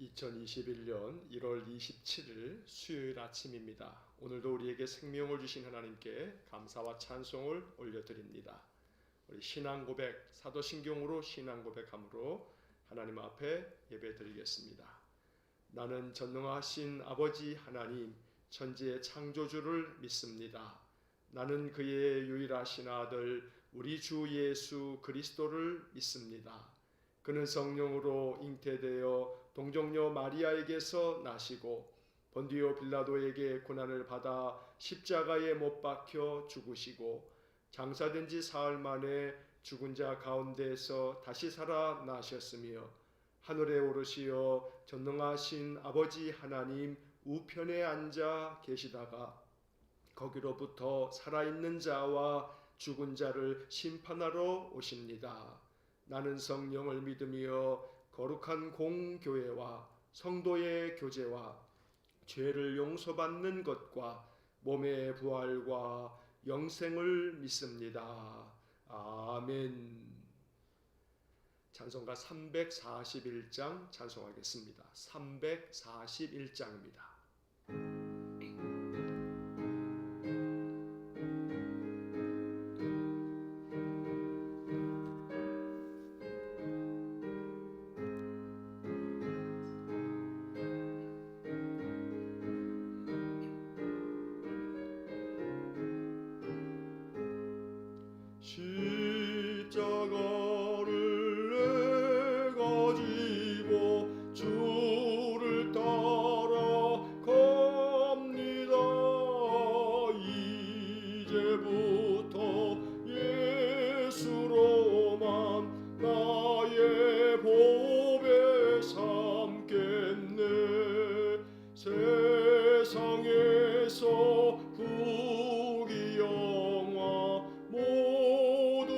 2021년 1월 27일 수요일 아침입니다. 오늘도 우리에게 생명을 주신 하나님께 감사와 찬송을 올려드립니다. 우리 신앙 고백, 사도신경으로 신앙 고백함으로 하나님 앞에 예배드리겠습니다. 나는 전능하신 아버지 하나님, 천지의 창조주를 믿습니다. 나는 그의 유일하신 아들 우리 주 예수 그리스도를 믿습니다. 그는 성령으로 잉태되어 동정녀 마리아에게서 나시고 본디오 빌라도에게 고난을 받아 십자가에 못 박혀 죽으시고 장사된 지 사흘 만에 죽은 자 가운데에서 다시 살아나셨으며 하늘에 오르시어 전능하신 아버지 하나님 우편에 앉아 계시다가 거기로부터 살아있는 자와 죽은 자를 심판하러 오십니다. 나는 성령을 믿으며 거룩한 공교회와 성도의 교제와 죄를 용서받는 것과 몸의 부활과 영생을 믿습니다. 아멘. 찬송가 341장 찬송하겠습니다. 341장입니다. 십자가를 내가 지고 주를 따라갑니다. 이제부터 예수로만 나의 보배 삼겠네. 세상에서 부귀 영화 모두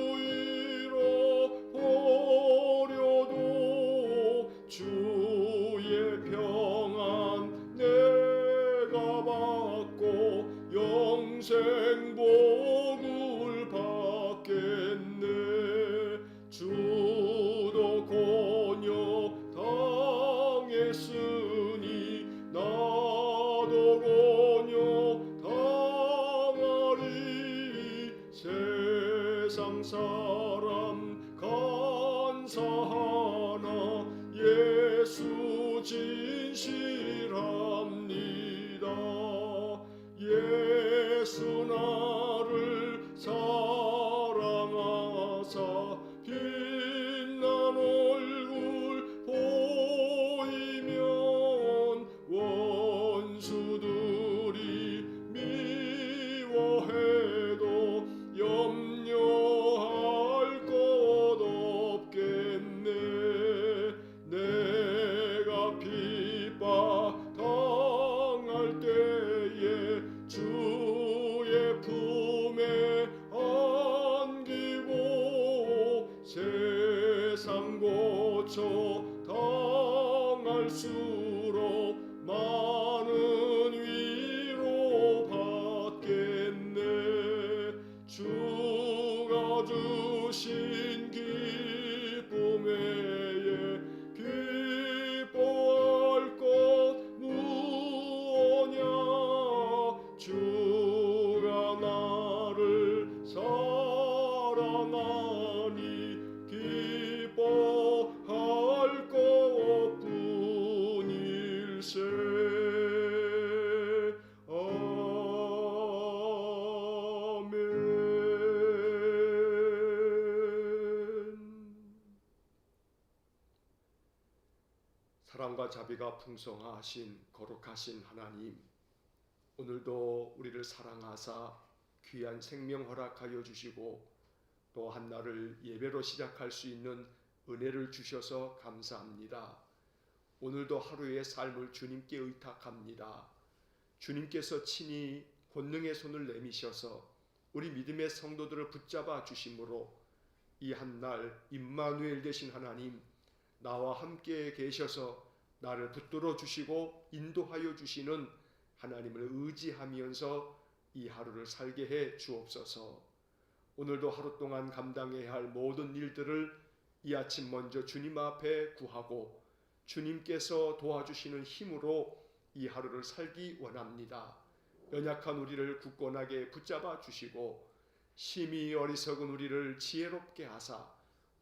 잃어버려도 주의 평안 내가 받고 영생 복을 받겠네. 주도 곤욕 당했으니 나도 곤욕 당하리. 세상 사람 간사하나 예수 진실합니다. 예수 나를 사랑하사 빛난 얼굴 보이면 원수들이 미워해도 염려할 것 없겠네. 내가 핍박당할 때에 주의 품에 안기고 세상 고쳐 당할수록 많은 위로 받겠네. 주가 주신 기쁨 외에 기뻐할 것 무엇냐. 주가 나를 사랑하니 기뻐할 것뿐일세. 사랑과 자비가 풍성하신 거룩하신 하나님, 오늘도 우리를 사랑하사 귀한 생명 허락하여 주시고 또 한 날을 예배로 시작할 수 있는 은혜를 주셔서 감사합니다. 오늘도 하루의 삶을 주님께 의탁합니다. 주님께서 친히 권능의 손을 내미셔서 우리 믿음의 성도들을 붙잡아 주심으로 이 한 날 임마누엘 되신 하나님, 나와 함께 계셔서 나를 붙들어 주시고 인도하여 주시는 하나님을 의지하면서 이 하루를 살게 해 주옵소서. 오늘도 하루 동안 감당해야 할 모든 일들을 이 아침 먼저 주님 앞에 구하고 주님께서 도와주시는 힘으로 이 하루를 살기 원합니다. 연약한 우리를 굳건하게 붙잡아 주시고 심히 어리석은 우리를 지혜롭게 하사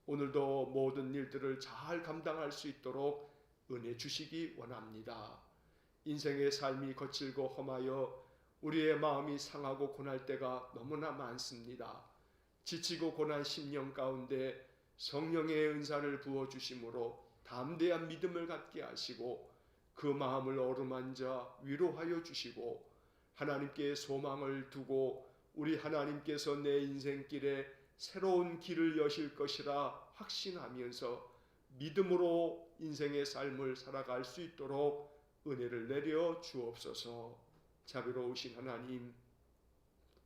오늘도 모든 일들을 잘 감당할 수 있도록 은혜 주시기 원합니다. 인생의 삶이 거칠고 험하여 우리의 마음이 상하고 고날 때가 너무나 많습니다. 지치고 고난 심령 가운데 성령의 은사를 부어주심으로 담대한 믿음을 갖게 하시고 그 마음을 어루만져 위로하여 주시고 하나님께 소망을 두고 우리 하나님께서 내 인생길에 새로운 길을 여실 것이라 확신하면서 믿음으로 인생의 삶을 살아갈 수 있도록 은혜를 내려 주옵소서. 자비로우신 하나님,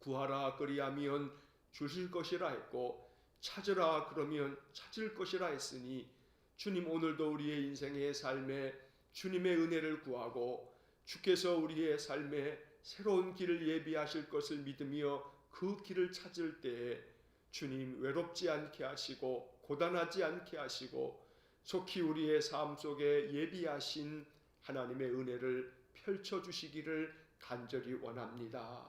구하라 그리하면 주실 것이라 했고 찾으라 그러면 찾을 것이라 했으니 주님, 오늘도 우리의 인생의 삶에 주님의 은혜를 구하고 주께서 우리의 삶에 새로운 길을 예비하실 것을 믿으며 그 길을 찾을 때에 주님, 외롭지 않게 하시고 고단하지 않게 하시고 속히 우리의 삶 속에 예비하신 하나님의 은혜를 펼쳐주시기를 간절히 원합니다.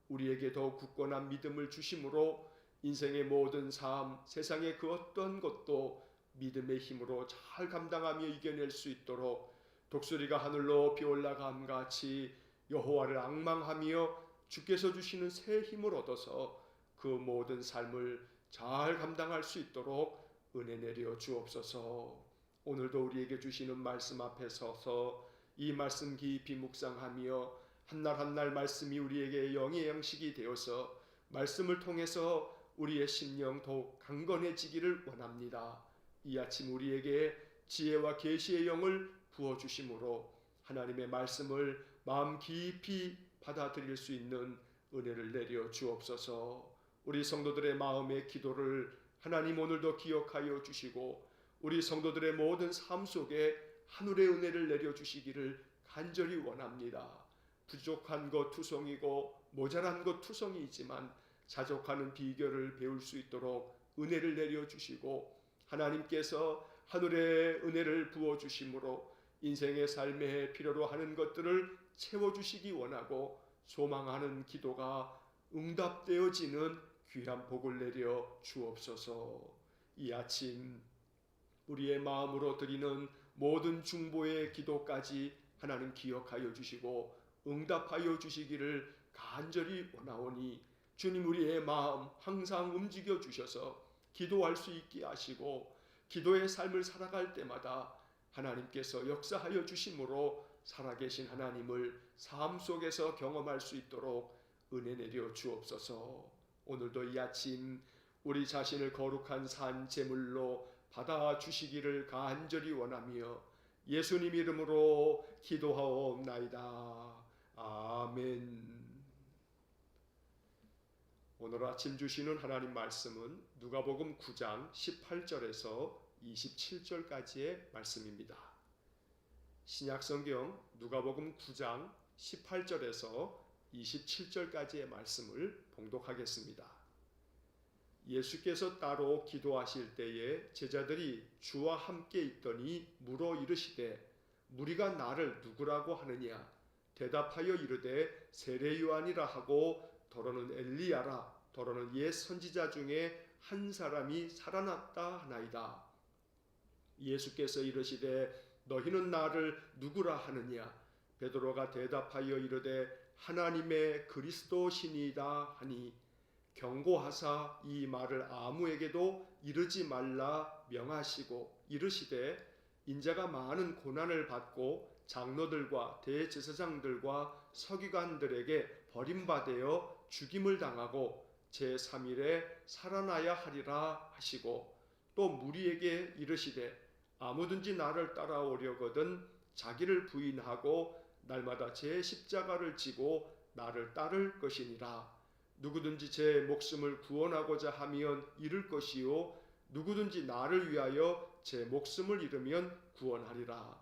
우리에게 더 굳건한 믿음을 주심으로 인생의 모든 삶, 세상의 그 어떤 것도 믿음의 힘으로 잘 감당하며 이겨낼 수 있도록 독수리가 하늘로 피올라감 같이 여호와를 앙망하며 주께서 주시는 새 힘을 얻어서 그 모든 삶을 잘 감당할 수 있도록 은혜 내려 주옵소서. 오늘도 우리에게 주시는 말씀 앞에 서서 이 말씀 깊이 묵상하며 한날 한날 말씀이 우리에게 영의 양식이 되어서 말씀을 통해서 우리의 심령 더욱 강건해지기를 원합니다. 이 아침 우리에게 지혜와 계시의 영을 부어주심으로 하나님의 말씀을 마음 깊이 받아들일 수 있는 은혜를 내려 주옵소서. 우리 성도들의 마음의 기도를 하나님 오늘도 기억하여 주시고 우리 성도들의 모든 삶 속에 하늘의 은혜를 내려 주시기를 간절히 원합니다. 부족한 것 투성이고 모자란 것 투성이지만 자족하는 비결을 배울 수 있도록 은혜를 내려 주시고 하나님께서 하늘의 은혜를 부어 주심으로 인생의 삶에 필요로 하는 것들을 채워 주시기 원하고 소망하는 기도가 응답되어지는 귀한 복을 내려 주옵소서. 이 아침 우리의 마음으로 드리는 모든 중보의 기도까지 하나님 기억하여 주시고 응답하여 주시기를 간절히 원하오니 주님, 우리의 마음 항상 움직여 주셔서 기도할 수 있게 하시고 기도의 삶을 살아갈 때마다 하나님께서 역사하여 주심으로 살아계신 하나님을 삶 속에서 경험할 수 있도록 은혜 내려 주옵소서. 오늘도 이 아침 우리 자신을 거룩한 산 제물로 받아 주시기를 간절히 원하며 예수님 이름으로 기도하옵나이다. 아멘. 오늘 아침 주시는 하나님 말씀은 누가복음 9장 18절에서 27절까지의 말씀입니다. 신약성경 누가복음 9장 18절에서 27절까지의 말씀을 봉독하겠습니다. 예수께서 따로 기도하실 때에 제자들이 주와 함께 있더니 물어 이르시되 무리가 나를 누구라고 하느냐? 대답하여 이르되 세례 요한이라 하고 더러는 엘리야라, 더러는 옛 선지자 중에 한 사람이 살아났다 하나이다. 예수께서 이르시되 너희는 나를 누구라 하느냐? 베드로가 대답하여 이르되 하나님의 그리스도시니이다 하니 경고하사 이 말을 아무에게도 이르지 말라 명하시고 이르시되 인자가 많은 고난을 받고 장로들과 대제사장들과 서기관들에게 버림받아 죽임을 당하고 제3일에 살아나야 하리라 하시고 또 무리에게 이르시되 아무든지 나를 따라오려거든 자기를 부인하고 날마다 제 십자가를 지고 나를 따를 것이니라. 누구든지 제 목숨을 구원하고자 하면 잃을 것이요 누구든지 나를 위하여 제 목숨을 잃으면 구원하리라.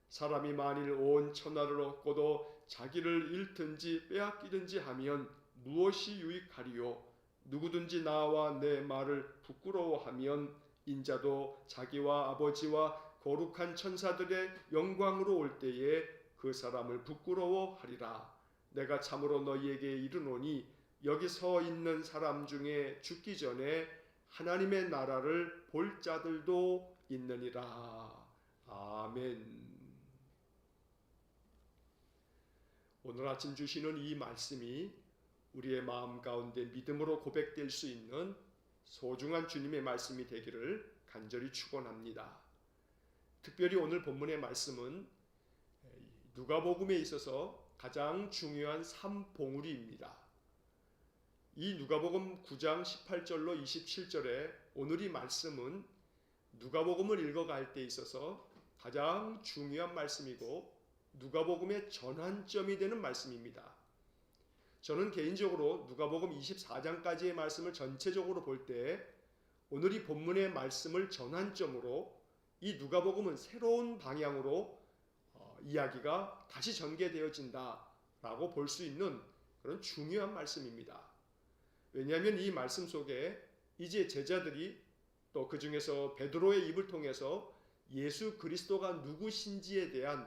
사람이 만일 온 천하를 얻고도 자기를 잃든지 빼앗기든지 하면 무엇이 유익하리요? 누구든지 나와 내 말을 부끄러워하면 인자도 자기와 아버지와 거룩한 천사들의 영광으로 올 때에 그 사람을 부끄러워하리라. 내가 참으로 너희에게 이르노니 여기 서 있는 사람 중에 죽기 전에 하나님의 나라를 볼 자들도 있느니라. 아멘. 오늘 아침 주시는 이 말씀이 우리의 마음 가운데 믿음으로 고백될 수 있는 소중한 주님의 말씀이 되기를 간절히 축원합니다. 특별히 오늘 본문의 말씀은 누가복음에 있어서 가장 중요한 3봉우리입니다. 이 누가복음 9장 18절로 27절에 오늘 이 말씀은 누가복음을 읽어갈 때 있어서 가장 중요한 말씀이고 누가복음의 전환점이 되는 말씀입니다. 저는 개인적으로 누가복음 24장까지의 말씀을 전체적으로 볼 때 오늘 이 본문의 말씀을 전환점으로 이 누가복음은 새로운 방향으로 이야기가 다시 전개되어진다라고 볼 수 있는 그런 중요한 말씀입니다. 왜냐하면 이 말씀 속에 이제 제자들이 또 그 중에서 베드로의 입을 통해서 예수 그리스도가 누구신지에 대한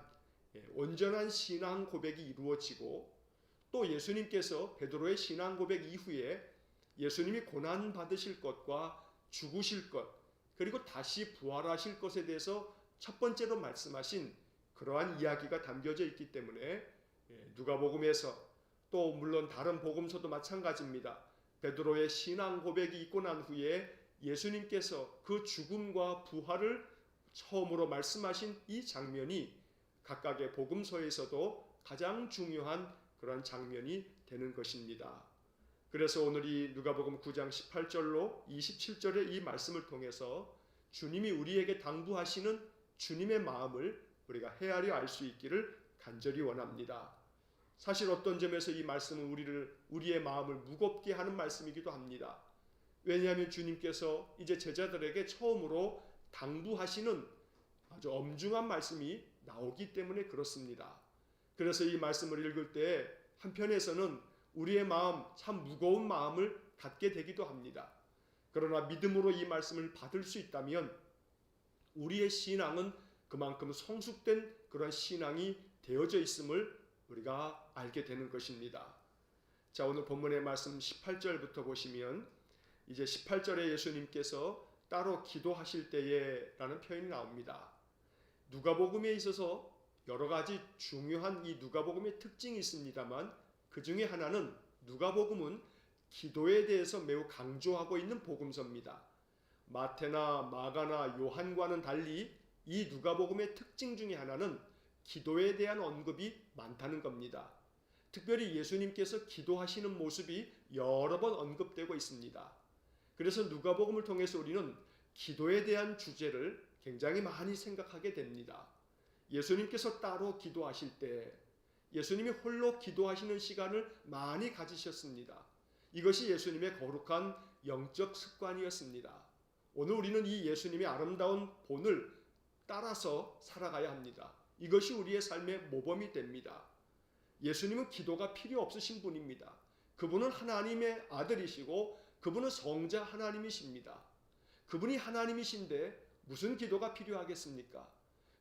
온전한 신앙 고백이 이루어지고 또 예수님께서 베드로의 신앙 고백 이후에 예수님이 고난 받으실 것과 죽으실 것 그리고 다시 부활하실 것에 대해서 첫 번째로 말씀하신 그러한 이야기가 담겨져 있기 때문에 누가복음에서 또 물론 다른 복음서도 마찬가지입니다. 베드로의 신앙 고백이 있고 난 후에 예수님께서 그 죽음과 부활을 처음으로 말씀하신 이 장면이 각각의 복음서에서도 가장 중요한 그런 장면이 되는 것입니다. 그래서 오늘 이 누가복음 9장 18절로 27절의 이 말씀을 통해서 주님이 우리에게 당부하시는 주님의 마음을 우리가 헤아려 알 수 있기를 간절히 원합니다. 사실 어떤 점에서 이 말씀은 우리의 마음을 무겁게 하는 말씀이기도 합니다. 왜냐하면 주님께서 이제 제자들에게 처음으로 당부하시는 아주 엄중한 말씀이 나오기 때문에 그렇습니다. 그래서 이 말씀을 읽을 때 한편에서는 우리의 마음, 참 무거운 마음을 갖게 되기도 합니다. 그러나 믿음으로 이 말씀을 받을 수 있다면 우리의 신앙은 그만큼 성숙된 그런 신앙이 되어져 있음을 우리가 알게 되는 것입니다. 자, 오늘 본문의 말씀 18절부터 보시면 이제 18절에 예수님께서 따로 기도하실 때에 라는 표현이 나옵니다. 누가복음에 있어서 여러 가지 중요한 이 누가복음의 특징이 있습니다만 그 중에 하나는 누가복음은 기도에 대해서 매우 강조하고 있는 복음서입니다. 마태나 마가나 요한과는 달리 이 누가복음의 특징 중에 하나는 기도에 대한 언급이 많다는 겁니다. 특별히 예수님께서 기도하시는 모습이 여러 번 언급되고 있습니다. 그래서 누가복음을 통해서 우리는 기도에 대한 주제를 굉장히 많이 생각하게 됩니다. 예수님께서 따로 기도하실 때 예수님이 홀로 기도하시는 시간을 많이 가지셨습니다. 이것이 예수님의 거룩한 영적 습관이었습니다. 오늘 우리는 이 예수님의 아름다운 본을 따라서 살아가야 합니다. 이것이 우리의 삶의 모범이 됩니다. 예수님은 기도가 필요 없으신 분입니다. 그분은 하나님의 아들이시고 그분은 성자 하나님이십니다. 그분이 하나님이신데 무슨 기도가 필요하겠습니까?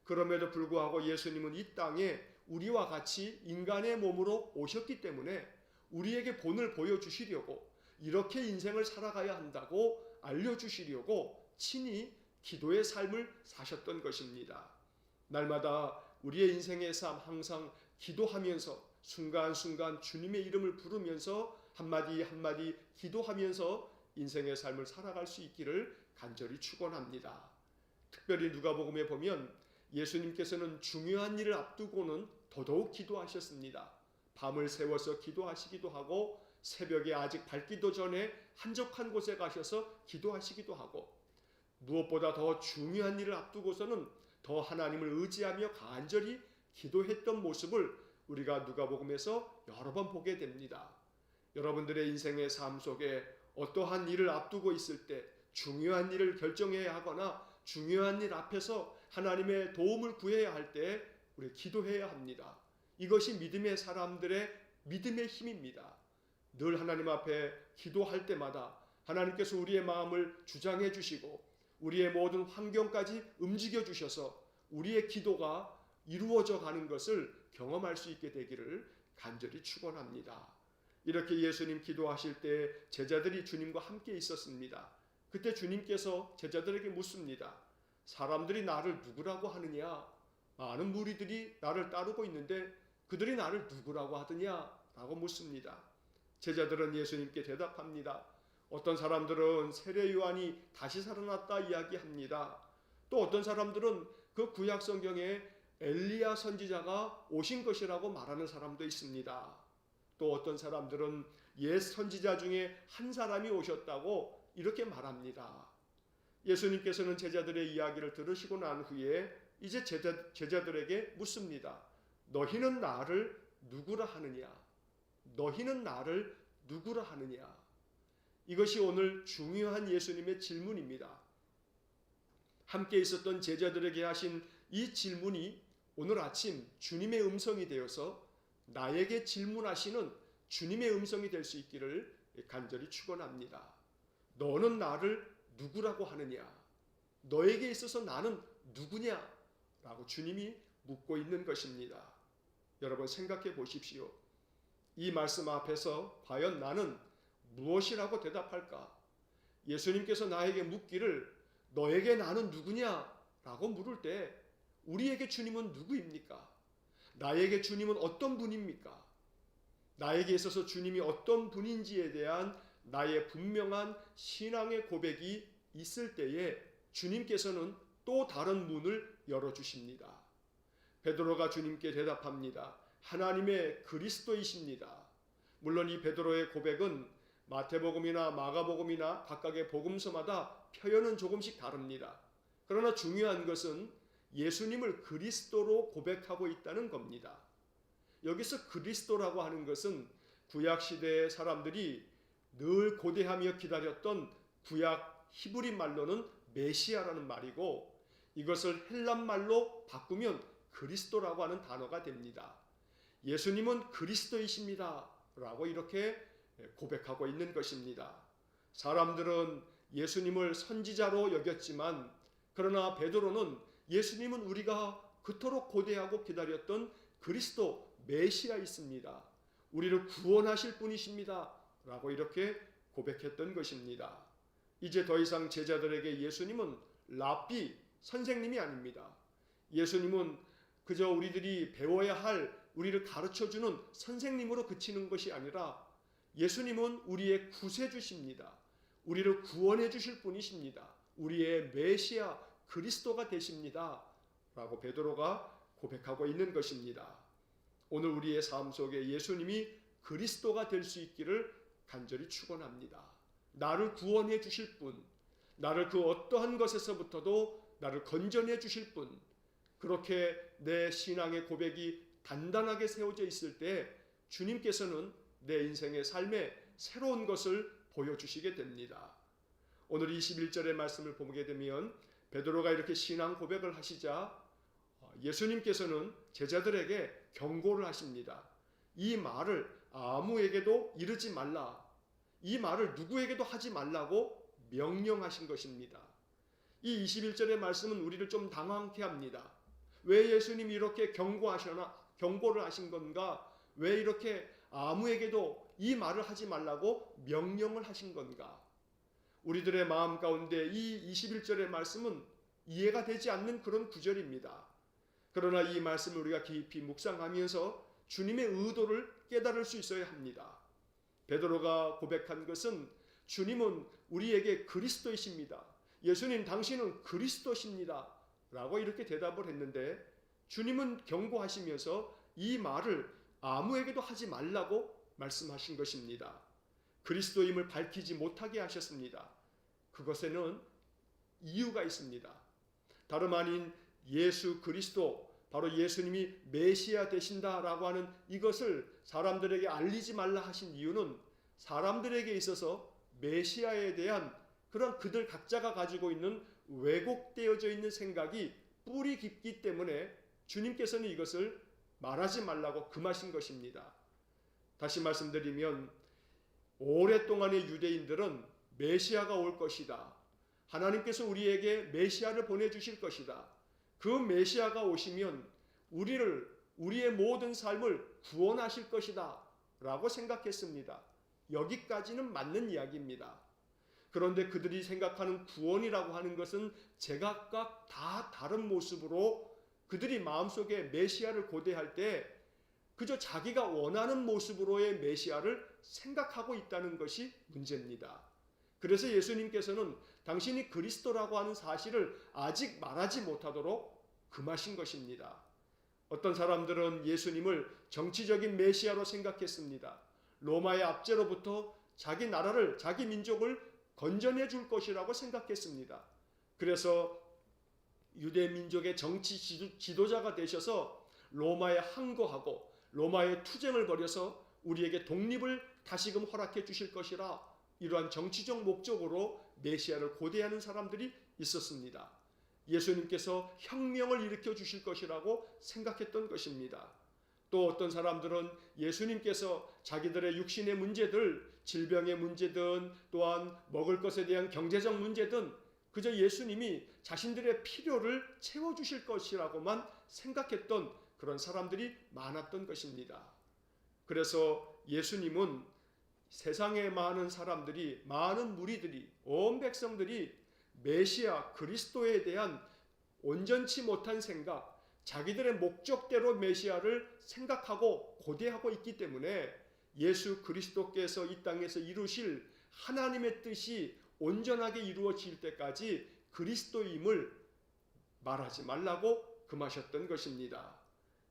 그럼에도 불구하고 예수님은 이 땅에 우리와 같이 인간의 몸으로 오셨기 때문에 우리에게 본을 보여주시려고 이렇게 인생을 살아가야 한다고 알려주시려고 친히 기도의 삶을 사셨던 것입니다. 날마다 우리의 인생의 삶 항상 기도하면서 순간순간 주님의 이름을 부르면서 한마디 한마디 기도하면서 인생의 삶을 살아갈 수 있기를 간절히 축원합니다. 특별히 누가복음에 보면 예수님께서는 중요한 일을 앞두고는 더더욱 기도하셨습니다. 밤을 새워서 기도하시기도 하고 새벽에 아직 밝기도 전에 한적한 곳에 가셔서 기도하시기도 하고 무엇보다 더 중요한 일을 앞두고서는 더 하나님을 의지하며 간절히 기도했던 모습을 우리가 누가복음에서 여러 번 보게 됩니다. 여러분들의 인생의 삶 속에 어떠한 일을 앞두고 있을 때 중요한 일을 결정해야 하거나 중요한 일 앞에서 하나님의 도움을 구해야 할 때 우리 기도해야 합니다. 이것이 믿음의 사람들의 믿음의 힘입니다. 늘 하나님 앞에 기도할 때마다 하나님께서 우리의 마음을 주장해 주시고 우리의 모든 환경까지 움직여 주셔서 우리의 기도가 이루어져 가는 것을 경험할 수 있게 되기를 간절히 축원합니다. 이렇게 예수님 기도하실 때 제자들이 주님과 함께 있었습니다. 그때 주님께서 제자들에게 묻습니다. 사람들이 나를 누구라고 하느냐? 많은 무리들이 나를 따르고 있는데 그들이 나를 누구라고 하느냐? 라고 묻습니다. 제자들은 예수님께 대답합니다. 어떤 사람들은 세례 요한이 다시 살아났다 이야기합니다. 또 어떤 사람들은 그 구약 성경에 엘리야 선지자가 오신 것이라고 말하는 사람도 있습니다. 또 어떤 사람들은 옛 선지자 중에 한 사람이 오셨다고 이렇게 말합니다. 예수님께서는 제자들의 이야기를 들으시고 난 후에 이제 제자들에게 묻습니다. 너희는 나를 누구라 하느냐? 너희는 나를 누구라 하느냐? 이것이 오늘 중요한 예수님의 질문입니다. 함께 있었던 제자들에게 하신 이 질문이 오늘 아침 주님의 음성이 되어서 나에게 질문하시는 주님의 음성이 될 수 있기를 간절히 축원합니다. 너는 나를 누구라고 하느냐? 너에게 있어서 나는 누구냐? 라고 주님이 묻고 있는 것입니다. 여러분 생각해 보십시오. 이 말씀 앞에서 과연 나는 무엇이라고 대답할까? 예수님께서 나에게 묻기를 너에게 나는 누구냐? 라고 물을 때 우리에게 주님은 누구입니까? 나에게 주님은 어떤 분입니까? 나에게 있어서 주님이 어떤 분인지에 대한 나의 분명한 신앙의 고백이 있을 때에 주님께서는 또 다른 문을 열어주십니다. 베드로가 주님께 대답합니다. 하나님의 그리스도이십니다. 물론 이 베드로의 고백은 마태복음이나 마가복음이나 각각의 복음서마다 표현은 조금씩 다릅니다. 그러나 중요한 것은 예수님을 그리스도로 고백하고 있다는 겁니다. 여기서 그리스도라고 하는 것은 구약시대의 사람들이 늘 고대하며 기다렸던 구약 히브리 말로는 메시아라는 말이고 이것을 헬란 말로 바꾸면 그리스도라고 하는 단어가 됩니다. 예수님은 그리스도이십니다. 라고 이렇게 고백하고 있는 것입니다. 사람들은 예수님을 선지자로 여겼지만 그러나 베드로는 예수님은 우리가 그토록 고대하고 기다렸던 그리스도 메시아이십니다. 우리를 구원하실 분이십니다. 라고 이렇게 고백했던 것입니다. 이제 더 이상 제자들에게 예수님은 랍비, 선생님이 아닙니다. 예수님은 그저 우리들이 배워야 할 우리를 가르쳐주는 선생님으로 그치는 것이 아니라 예수님은 우리의 구세주십니다. 우리를 구원해 주실 분이십니다. 우리의 메시아 그리스도가 되십니다. 라고 베드로가 고백하고 있는 것입니다. 오늘 우리의 삶 속에 예수님이 그리스도가 될 수 있기를 간절히 축원합니다. 나를 구원해 주실 분, 나를 그 어떠한 것에서부터도 나를 건져내 주실 분, 그렇게 내 신앙의 고백이 단단하게 세워져 있을 때 주님께서는 내 인생의 삶에 새로운 것을 보여주시게 됩니다. 오늘 21절의 말씀을 보게 되면 베드로가 이렇게 신앙 고백을 하시자 예수님께서는 제자들에게 경고를 하십니다. 이 말을 아무에게도 이르지 말라. 이 말을 누구에게도 하지 말라고 명령하신 것입니다. 이 21절의 말씀은 우리를 좀 당황케 합니다. 왜 예수님이 이렇게 경고를 하신 건가? 왜 이렇게 아무에게도 이 말을 하지 말라고 명령을 하신 건가? 우리들의 마음 가운데 이 21절의 말씀은 이해가 되지 않는 그런 구절입니다. 그러나 이 말씀을 우리가 깊이 묵상하면서 주님의 의도를 깨달을 수 있어야 합니다. 베드로가 고백한 것은 주님은 우리에게 그리스도이십니다. 예수님 당신은 그리스도십니다. 라고 이렇게 대답을 했는데 주님은 경고하시면서 이 말을 아무에게도 하지 말라고 말씀하신 것입니다. 그리스도임을 밝히지 못하게 하셨습니다. 그것에는 이유가 있습니다. 다름 아닌 예수 그리스도, 바로 예수님이 메시아 되신다라고 하는 이것을 사람들에게 알리지 말라 하신 이유는 사람들에게 있어서 메시아에 대한 그런 그들 각자가 가지고 있는 왜곡되어져 있는 생각이 뿌리 깊기 때문에 주님께서는 이것을 말하지 말라고 금하신 것입니다. 다시 말씀드리면 오랫동안의 유대인들은 메시아가 올 것이다. 하나님께서 우리에게 메시아를 보내주실 것이다. 그 메시아가 오시면 우리의 모든 삶을 구원하실 것이다 라고 생각했습니다. 여기까지는 맞는 이야기입니다. 그런데 그들이 생각하는 구원이라고 하는 것은 제각각 다 다른 모습으로 그들이 마음속에 메시아를 고대할 때 그저 자기가 원하는 모습으로의 메시아를 생각하고 있다는 것이 문제입니다. 그래서 예수님께서는 당신이 그리스도라고 하는 사실을 아직 말하지 못하도록 금하신 것입니다. 어떤 사람들은 예수님을 정치적인 메시아로 생각했습니다. 로마의 압제로부터 자기 나라를, 자기 민족을 건져내 줄 것이라고 생각했습니다. 그래서 유대 민족의 정치 지도자가 되셔서 로마에 항거하고 로마의 투쟁을 벌여서 우리에게 독립을 다시금 허락해 주실 것이라 이러한 정치적 목적으로 메시아를 고대하는 사람들이 있었습니다. 예수님께서 혁명을 일으켜 주실 것이라고 생각했던 것입니다. 또 어떤 사람들은 예수님께서 자기들의 육신의 문제들, 질병의 문제든 또한 먹을 것에 대한 경제적 문제든 그저 예수님이 자신들의 필요를 채워주실 것이라고만 생각했던 그런 사람들이 많았던 것입니다. 그래서 예수님은 세상의 많은 사람들이, 많은 무리들이, 온 백성들이 메시아 그리스도에 대한 온전치 못한 생각, 자기들의 목적대로 메시아를 생각하고 고대하고 있기 때문에 예수 그리스도께서 이 땅에서 이루실 하나님의 뜻이 온전하게 이루어질 때까지 그리스도임을 말하지 말라고 금하셨던 것입니다.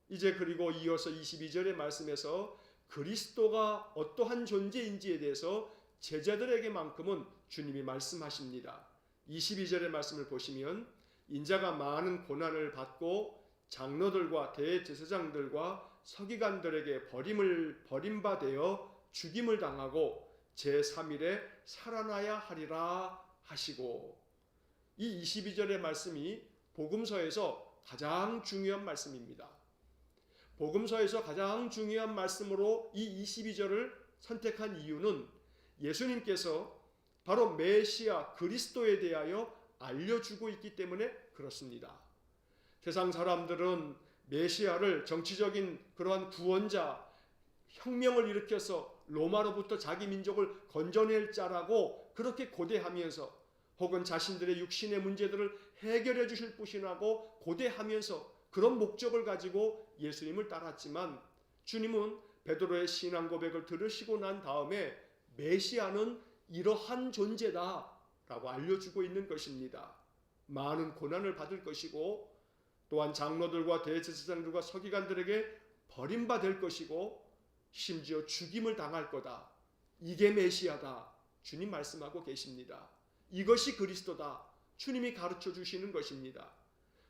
이제 그리고 이어서 22절의 말씀에서 그리스도가 어떠한 존재인지에 대해서 제자들에게만큼은 주님이 말씀하십니다. 22절의 말씀을 보시면 인자가 많은 고난을 받고 장로들과 대제사장들과 서기관들에게 버림받아 죽임을 당하고 제3일에 살아나야 하리라 하시고, 이 22절의 말씀이 복음서에서 가장 중요한 말씀입니다. 복음서에서 가장 중요한 말씀으로 이 22절을 선택한 이유는 예수님께서 바로 메시아 그리스도에 대하여 알려주고 있기 때문에 그렇습니다. 세상 사람들은 메시아를 정치적인 그러한 구원자, 혁명을 일으켜서 로마로부터 자기 민족을 건져낼 자라고 그렇게 고대하면서, 혹은 자신들의 육신의 문제들을 해결해 주실 분이라고 고대하면서 그런 목적을 가지고 예수님을 따랐지만, 주님은 베드로의 신앙 고백을 들으시고 난 다음에 메시아는 이러한 존재다라고 알려주고 있는 것입니다. 많은 고난을 받을 것이고 또한 장로들과 대제사장들과 서기관들에게 버림받을 것이고 심지어 죽임을 당할 거다. 이게 메시아다. 주님 말씀하고 계십니다. 이것이 그리스도다. 주님이 가르쳐 주시는 것입니다.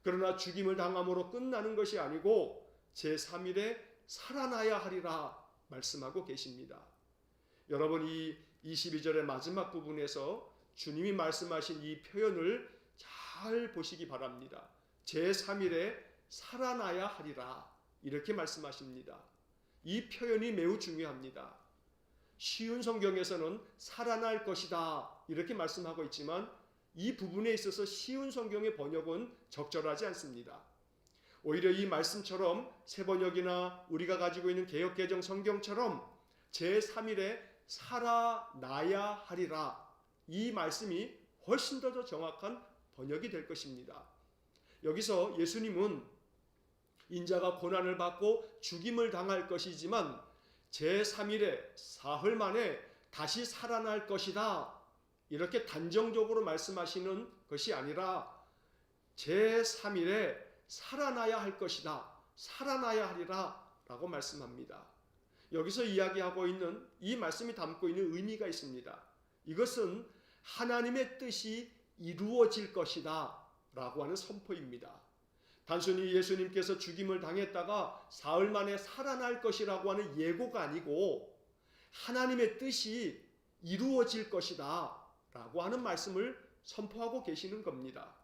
그러나 죽임을 당함으로 끝나는 것이 아니고 제3일에 살아나야 하리라 말씀하고 계십니다. 여러분, 이 22절의 마지막 부분에서 주님이 말씀하신 이 표현을 잘 보시기 바랍니다. 제3일에 살아나야 하리라 이렇게 말씀하십니다. 이 표현이 매우 중요합니다. 쉬운 성경에서는 살아날 것이다 이렇게 말씀하고 있지만 이 부분에 있어서 쉬운 성경의 번역은 적절하지 않습니다. 오히려 이 말씀처럼 새번역이나 우리가 가지고 있는 개역개정 성경처럼 제3일에 살아나야 하리라, 이 말씀이 훨씬 더 정확한 번역이 될 것입니다. 여기서 예수님은 인자가 고난을 받고 죽임을 당할 것이지만 제3일에 사흘 만에 다시 살아날 것이다 이렇게 단정적으로 말씀하시는 것이 아니라 제3일에 살아나야 할 것이다, 살아나야 하리라 라고 말씀합니다. 여기서 이야기하고 있는 이 말씀이 담고 있는 의미가 있습니다. 이것은 하나님의 뜻이 이루어질 것이다 라고 하는 선포입니다. 단순히 예수님께서 죽임을 당했다가 사흘 만에 살아날 것이라고 하는 예고가 아니고 하나님의 뜻이 이루어질 것이다 라고 하는 말씀을 선포하고 계시는 겁니다.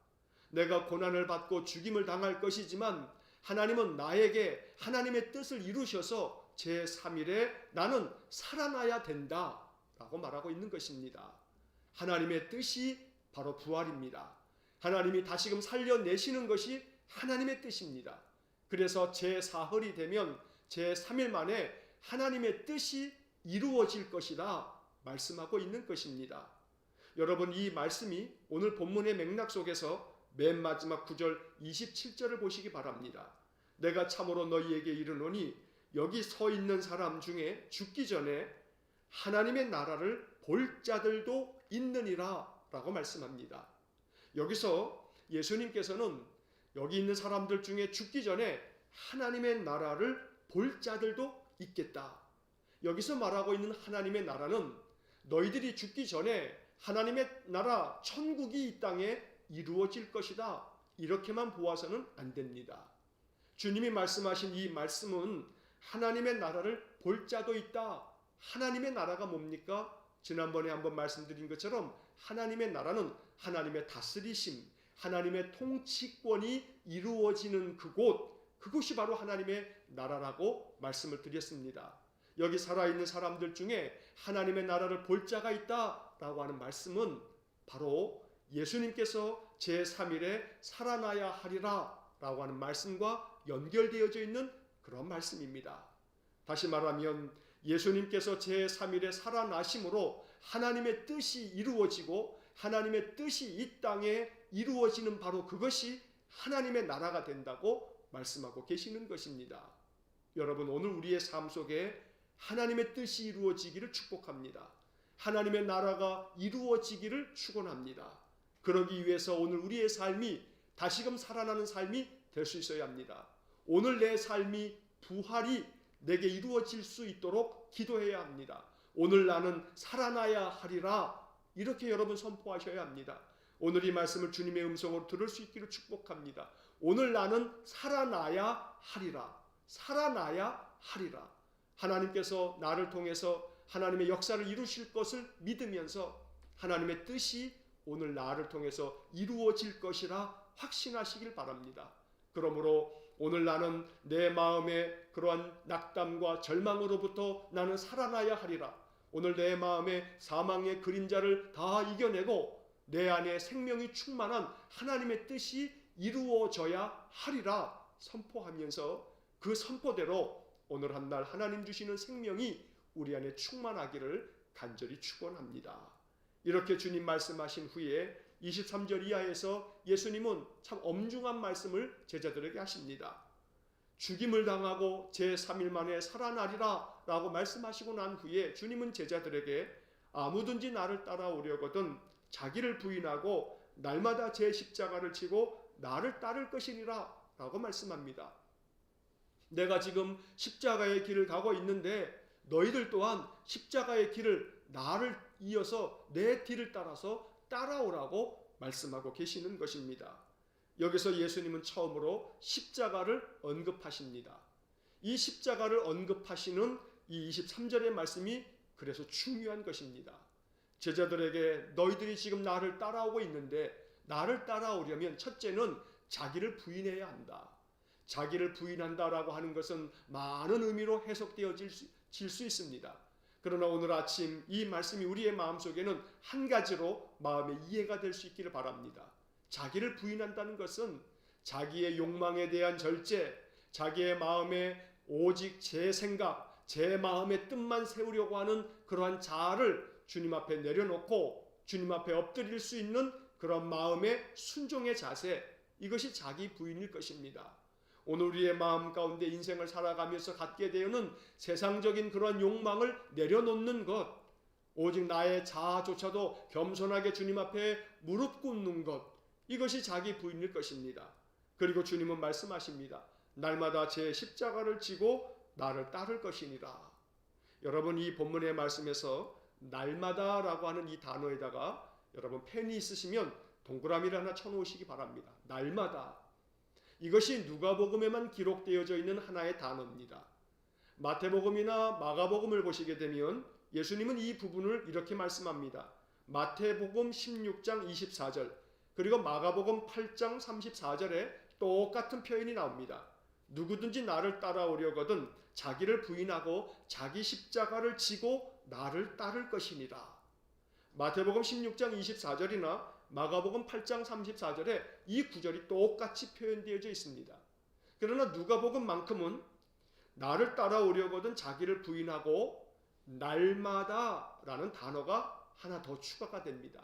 내가 고난을 받고 죽임을 당할 것이지만 하나님은 나에게 하나님의 뜻을 이루셔서 제3일에 나는 살아나야 된다 라고 말하고 있는 것입니다. 하나님의 뜻이 바로 부활입니다. 하나님이 다시금 살려내시는 것이 하나님의 뜻입니다. 그래서 제4흘이 되면 제3일 만에 하나님의 뜻이 이루어질 것이다 말씀하고 있는 것입니다. 여러분, 이 말씀이 오늘 본문의 맥락 속에서 맨 마지막 9절 27절을 보시기 바랍니다. 내가 참으로 너희에게 이르노니 여기 서 있는 사람 중에 죽기 전에 하나님의 나라를 볼 자들도 있느니라 라고 말씀합니다. 여기서 예수님께서는 여기 있는 사람들 중에 죽기 전에 하나님의 나라를 볼 자들도 있겠다. 여기서 말하고 있는 하나님의 나라는 너희들이 죽기 전에 하나님의 나라 천국이 이 땅에 이루어질 것이다. 이렇게만 보아서는 안 됩니다. 주님이 말씀하신 이 말씀은 하나님의 나라를 볼 자도 있다. 하나님의 나라가 뭡니까? 지난번에 한번 말씀드린 것처럼 하나님의 나라는 하나님의 다스리심, 하나님의 통치권이 이루어지는 그곳이 바로 하나님의 나라라고 말씀을 드렸습니다. 여기 살아있는 사람들 중에 하나님의 나라를 볼 자가 있다라고 하는 말씀은 바로 예수님께서 제3일에 살아나야 하리라 라고 하는 말씀과 연결되어져 있는 그런 말씀입니다. 다시 말하면 예수님께서 제3일에 살아나심으로 하나님의 뜻이 이루어지고 하나님의 뜻이 이 땅에 이루어지는 바로 그것이 하나님의 나라가 된다고 말씀하고 계시는 것입니다. 여러분, 오늘 우리의 삶 속에 하나님의 뜻이 이루어지기를 축복합니다. 하나님의 나라가 이루어지기를 축원합니다. 그러기 위해서 오늘 우리의 삶이 다시금 살아나는 삶이 될 수 있어야 합니다. 오늘 내 삶이 부활이 내게 이루어질 수 있도록 기도해야 합니다. 오늘 나는 살아나야 하리라. 이렇게 여러분 선포하셔야 합니다. 오늘 이 말씀을 주님의 음성으로 들을 수 있기를 축복합니다. 오늘 나는 살아나야 하리라. 살아나야 하리라. 하나님께서 나를 통해서 하나님의 역사를 이루실 것을 믿으면서 하나님의 뜻이 오늘 나를 통해서 이루어질 것이라 확신하시길 바랍니다. 그러므로 오늘 나는 내 마음의 그러한 낙담과 절망으로부터 나는 살아나야 하리라. 오늘 내 마음의 사망의 그림자를 다 이겨내고 내 안에 생명이 충만한 하나님의 뜻이 이루어져야 하리라 선포하면서 그 선포대로 오늘 한 날 하나님 주시는 생명이 우리 안에 충만하기를 간절히 축원합니다. 이렇게 주님 말씀하신 후에 23절 이하에서 예수님은 참 엄중한 말씀을 제자들에게 하십니다. 죽임을 당하고 제3일 만에 살아나리라 라고 말씀하시고 난 후에 주님은 제자들에게 아무든지 나를 따라오려거든 자기를 부인하고 날마다 제 십자가를 지고 나를 따를 것이니라 라고 말씀합니다. 내가 지금 십자가의 길을 가고 있는데 너희들 또한 십자가의 길을 나를 이어서 내 뒤를 따라서 따라오라고 말씀하고 계시는 것입니다. 여기서 예수님은 처음으로 십자가를 언급하십니다. 이 십자가를 언급하시는 이 23절의 말씀이 그래서 중요한 것입니다. 제자들에게 너희들이 지금 나를 따라오고 있는데 나를 따라오려면 첫째는 자기를 부인해야 한다. 자기를 부인한다라고 하는 것은 많은 의미로 해석되어질 수 있습니다. 그러나 오늘 아침 이 말씀이 우리의 마음속에는 한 가지로 마음에 이해가 될 수 있기를 바랍니다. 자기를 부인한다는 것은 자기의 욕망에 대한 절제, 자기의 마음에 오직 제 생각, 제 마음의 뜻만 세우려고 하는 그러한 자아를 주님 앞에 내려놓고 주님 앞에 엎드릴 수 있는 그런 마음의 순종의 자세, 이것이 자기 부인일 것입니다. 오늘 우리의 마음 가운데 인생을 살아가면서 갖게 되는 세상적인 그런 욕망을 내려놓는 것, 오직 나의 자아조차도 겸손하게 주님 앞에 무릎 꿇는 것, 이것이 자기 부인일 것입니다. 그리고 주님은 말씀하십니다. 날마다 제 십자가를 지고 나를 따를 것이니라. 여러분, 이 본문의 말씀에서 날마다라고 하는 이 단어에다가 여러분 펜이 있으시면 동그라미를 하나 쳐놓으시기 바랍니다. 날마다. 이것이 누가복음에만 기록되어져 있는 하나의 단어입니다. 마태복음이나 마가복음을 보시게 되면 예수님은 이 부분을 이렇게 말씀합니다. 마태복음 16장 24절 그리고 마가복음 8장 34절에 똑같은 표현이 나옵니다. 누구든지 나를 따라오려거든 자기를 부인하고 자기 십자가를 지고 나를 따를 것이니라. 마태복음 16장 24절이나 마가복음 8장 34절에 이 구절이 똑같이 표현되어져 있습니다. 그러나 누가복음만큼은 나를 따라오려거든 자기를 부인하고 날마다라는 단어가 하나 더 추가가 됩니다.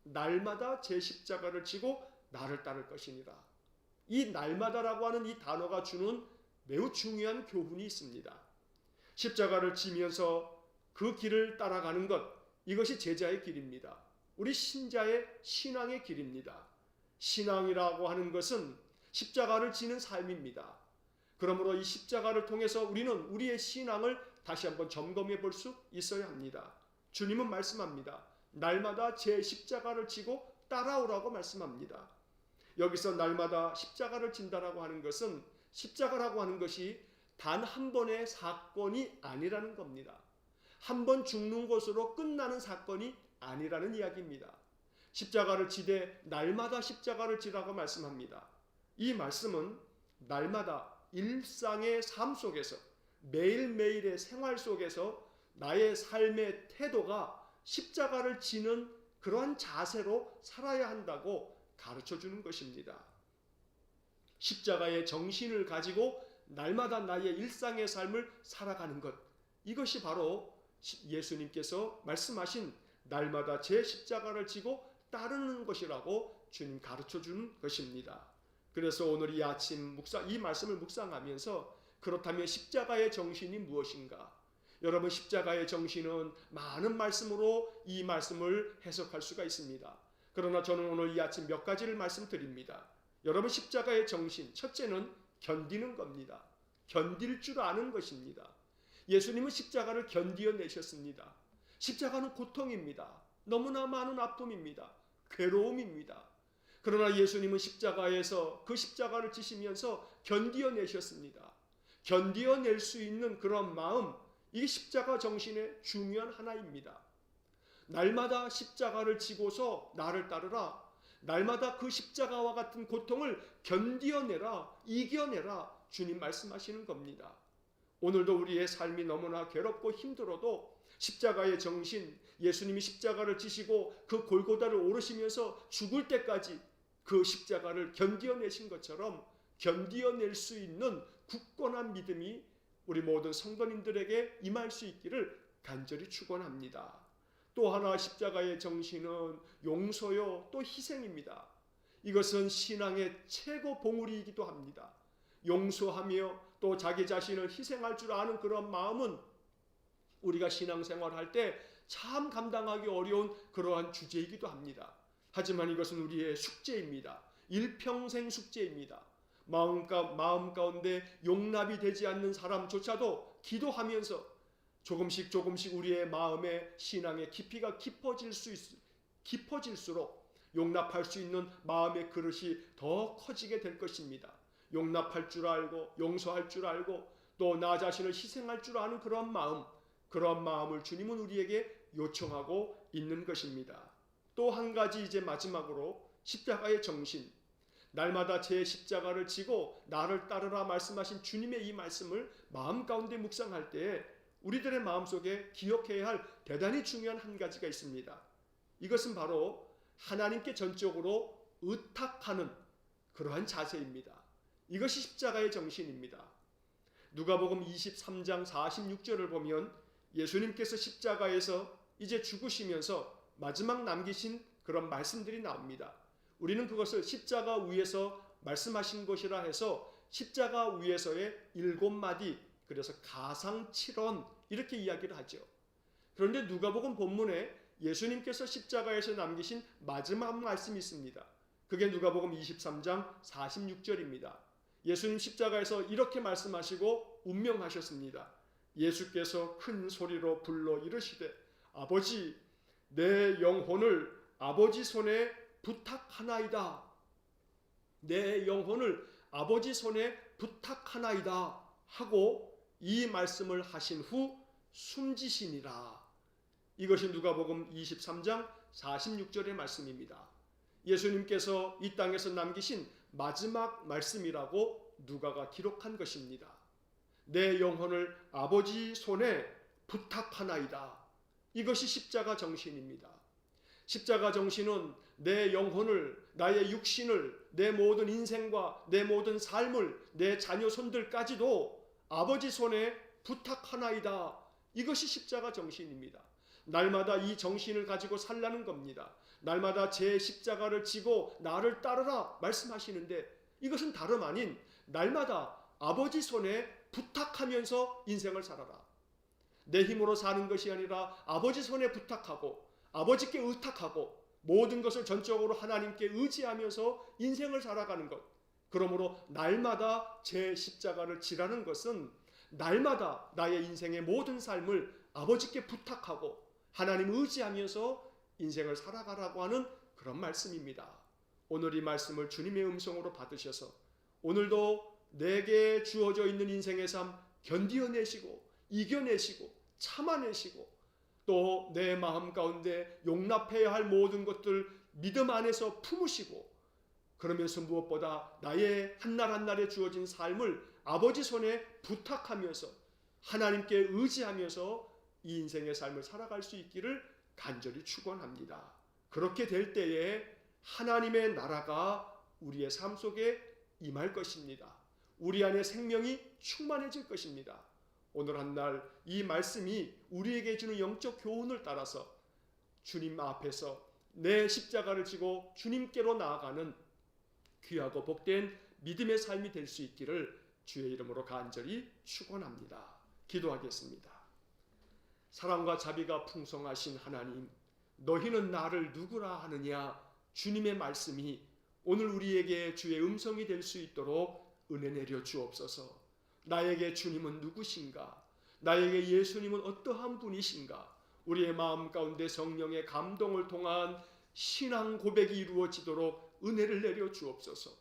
날마다 제 십자가를 지고 나를 따를 것이니라. 이 날마다라고 하는 이 단어가 주는 매우 중요한 교훈이 있습니다. 십자가를 지면서 그 길을 따라가는 것, 이것이 제자의 길입니다. 우리 신자의 신앙의 길입니다. 신앙이라고 하는 것은 십자가를 지는 삶입니다. 그러므로 이 십자가를 통해서 우리는 우리의 신앙을 다시 한번 점검해 볼 수 있어야 합니다. 주님은 말씀합니다. 날마다 제 십자가를 지고 따라오라고 말씀합니다. 여기서 날마다 십자가를 진다라고 하는 것은 십자가라고 하는 것이 단 한 번의 사건이 아니라는 겁니다. 한 번 죽는 것으로 끝나는 사건이 아니라는 이야기입니다. 십자가를 지되 날마다 십자가를 지라고 말씀합니다. 이 말씀은 날마다 일상의 삶 속에서 매일매일의 생활 속에서 나의 삶의 태도가 십자가를 지는 그러한 자세로 살아야 한다고 가르쳐 주는 것입니다. 십자가의 정신을 가지고 날마다 나의 일상의 삶을 살아가는 것, 이것이 바로 예수님께서 말씀하신 날마다 제 십자가를 지고 따르는 것이라고 주님 가르쳐 주는 것입니다. 그래서 오늘 이 아침 이 말씀을 묵상하면서 그렇다면 십자가의 정신이 무엇인가? 여러분, 십자가의 정신은 많은 말씀으로 이 말씀을 해석할 수가 있습니다. 그러나 저는 오늘 이 아침 몇 가지를 말씀드립니다. 여러분, 십자가의 정신, 첫째는 견디는 겁니다. 견딜 줄 아는 것입니다. 예수님은 십자가를 견디어내셨습니다. 십자가는 고통입니다. 너무나 많은 아픔입니다. 괴로움입니다. 그러나 예수님은 십자가에서 그 십자가를 지시면서 견디어내셨습니다. 견디어낼 수 있는 그런 마음, 이게 십자가 정신의 중요한 하나입니다. 날마다 십자가를 지고서 나를 따르라. 날마다 그 십자가와 같은 고통을 견디어내라, 이겨내라, 주님 말씀하시는 겁니다. 오늘도 우리의 삶이 너무나 괴롭고 힘들어도 십자가의 정신, 예수님이 십자가를 지시고 그 골고다를 오르시면서 죽을 때까지 그 십자가를 견디어내신 것처럼 견디어낼 수 있는 굳건한 믿음이 우리 모든 성도님들에게 임할 수 있기를 간절히 축원합니다. 또 하나 십자가의 정신은 용서요, 또 희생입니다. 이것은 신앙의 최고 봉우리이기도 합니다. 용서하며 또 자기 자신을 희생할 줄 아는 그런 마음은 우리가 신앙생활할 때 참 감당하기 어려운 그러한 주제이기도 합니다. 하지만 이것은 우리의 숙제입니다. 일평생 숙제입니다. 마음 가운데 용납이 되지 않는 사람조차도 기도하면서 조금씩 우리의 마음의 신앙의 깊이가 깊어질수록 용납할 수 있는 마음의 그릇이 더 커지게 될 것입니다. 용납할 줄 알고 용서할 줄 알고 또 나 자신을 희생할 줄 아는 그런 마음을 주님은 우리에게 요청하고 있는 것입니다. 또 한 가지 이제 마지막으로 십자가의 정신, 날마다 제 십자가를 지고 나를 따르라 말씀하신 주님의 이 말씀을 마음 가운데 묵상할 때에 우리들의 마음속에 기억해야 할 대단히 중요한 한 가지가 있습니다. 이것은 바로 하나님께 전적으로 의탁하는 그러한 자세입니다. 이것이 십자가의 정신입니다. 누가복음 23장 46절을 보면 예수님께서 십자가에서 이제 죽으시면서 마지막 남기신 그런 말씀들이 나옵니다. 우리는 그것을 십자가 위에서 말씀하신 것이라 해서 십자가 위에서의 7마디, 그래서 가상 7원 이렇게 이야기를 하죠. 그런데 누가복음 본문에 예수님께서 십자가에서 남기신 마지막 말씀이 있습니다. 그게 누가복음 23장 46절입니다. 예수님 십자가에서 이렇게 말씀하시고 운명하셨습니다. 예수께서 큰 소리로 불러 이르시되 아버지, 내 영혼을 아버지 손에 부탁하나이다. 내 영혼을 아버지 손에 부탁하나이다 하고 이 말씀을 하신 후 숨지시니라. 이것이 누가복음 23장 46절의 말씀입니다. 예수님께서 이 땅에서 남기신 마지막 말씀이라고 누가가 기록한 것입니다. 내 영혼을 아버지 손에 부탁하나이다. 이것이 십자가 정신입니다. 십자가 정신은 내 영혼을, 나의 육신을, 내 모든 인생과 내 모든 삶을, 내 자녀 손들까지도 아버지 손에 부탁하나이다. 이것이 십자가 정신입니다. 날마다 이 정신을 가지고 살라는 겁니다. 날마다 제 십자가를 지고 나를 따르라 말씀하시는데, 이것은 다름 아닌 날마다 아버지 손에 부탁하면서 인생을 살아라. 내 힘으로 사는 것이 아니라 아버지 손에 부탁하고 아버지께 의탁하고 모든 것을 전적으로 하나님께 의지하면서 인생을 살아가는 것. 그러므로 날마다 제 십자가를 지라는 것은 날마다 나의 인생의 모든 삶을 아버지께 부탁하고 하나님 의지하면서 인생을 살아가라고 하는 그런 말씀입니다. 오늘 이 말씀을 주님의 음성으로 받으셔서 오늘도 내게 주어져 있는 인생의 삶 견디어내시고 이겨내시고 참아내시고 또 내 마음 가운데 용납해야 할 모든 것들 믿음 안에서 품으시고, 그러면서 무엇보다 나의 한날 한날에 주어진 삶을 아버지 손에 부탁하면서 하나님께 의지하면서 이 인생의 삶을 살아갈 수 있기를 간절히 축원합니다. 그렇게 될 때에 하나님의 나라가 우리의 삶 속에 임할 것입니다. 우리 안에 생명이 충만해질 것입니다. 오늘 한날 이 말씀이 우리에게 주는 영적 교훈을 따라서 주님 앞에서 내 십자가를 지고 주님께로 나아가는 귀하고 복된 믿음의 삶이 될 수 있기를 주의 이름으로 간절히 축원합니다. 기도하겠습니다. 사랑과 자비가 풍성하신 하나님, 너희는 나를 누구라 하느냐, 주님의 말씀이 오늘 우리에게 주의 음성이 될 수 있도록 은혜 내려 주옵소서. 나에게 주님은 누구신가? 나에게 예수님은 어떠한 분이신가? 우리의 마음 가운데 성령의 감동을 통한 신앙 고백이 이루어지도록 은혜를 내려 주옵소서.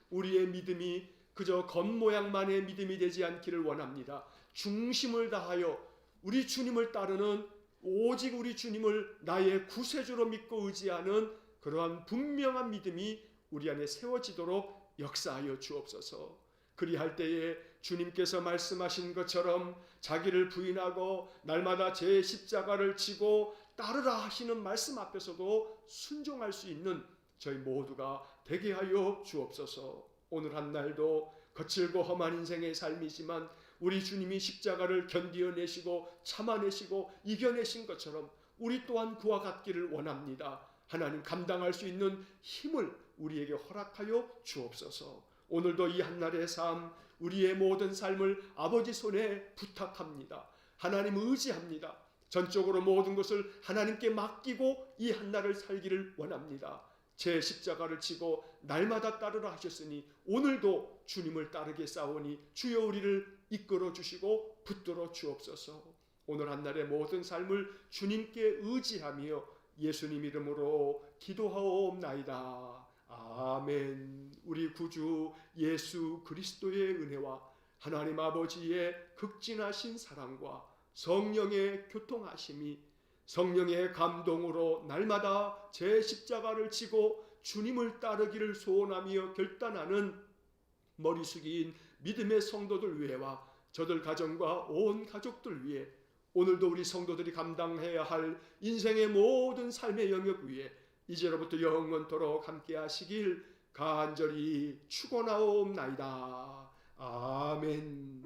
우리의 믿음이 그저 겉모양만의 믿음이 되지 않기를 원합니다. 중심을 다하여 우리 주님을 따르는, 오직 우리 주님을 나의 구세주로 믿고 의지하는 그러한 분명한 믿음이 우리 안에 세워지도록 역사하여 주옵소서. 그리할 때에 주님께서 말씀하신 것처럼 자기를 부인하고 날마다 제 십자가를 지고 따르라 하시는 말씀 앞에서도 순종할 수 있는 저희 모두가 되게 하여 주옵소서. 오늘 한 날도 거칠고 험한 인생의 삶이지만 우리 주님이 십자가를 견디어내시고 참아내시고 이겨내신 것처럼 우리 또한 그와 같기를 원합니다. 하나님, 감당할 수 있는 힘을 우리에게 허락하여 주옵소서. 오늘도 이 한날의 삶, 우리의 모든 삶을 아버지 손에 부탁합니다. 하나님 의지합니다. 전적으로 모든 것을 하나님께 맡기고 이 한날을 살기를 원합니다. 제 십자가를 지고 날마다 따르라 하셨으니 오늘도 주님을 따르게 싸우니 주여 우리를 이끌어 주시고 붙들어 주옵소서. 오늘 한날의 모든 삶을 주님께 의지하며 예수님 이름으로 기도하옵나이다. 아멘. 우리 구주 예수 그리스도의 은혜와 하나님 아버지의 극진하신 사랑과 성령의 교통하심이, 성령의 감동으로 날마다 제 십자가를 지고 주님을 따르기를 소원하며 결단하는 머리 숙인 믿음의 성도들 위해와 저들 가정과 온 가족들 위해 오늘도 우리 성도들이 감당해야 할 인생의 모든 삶의 영역 위에 이제로부터 영원토록 함께 하시길 간절히 축원하옵나이다. 아멘.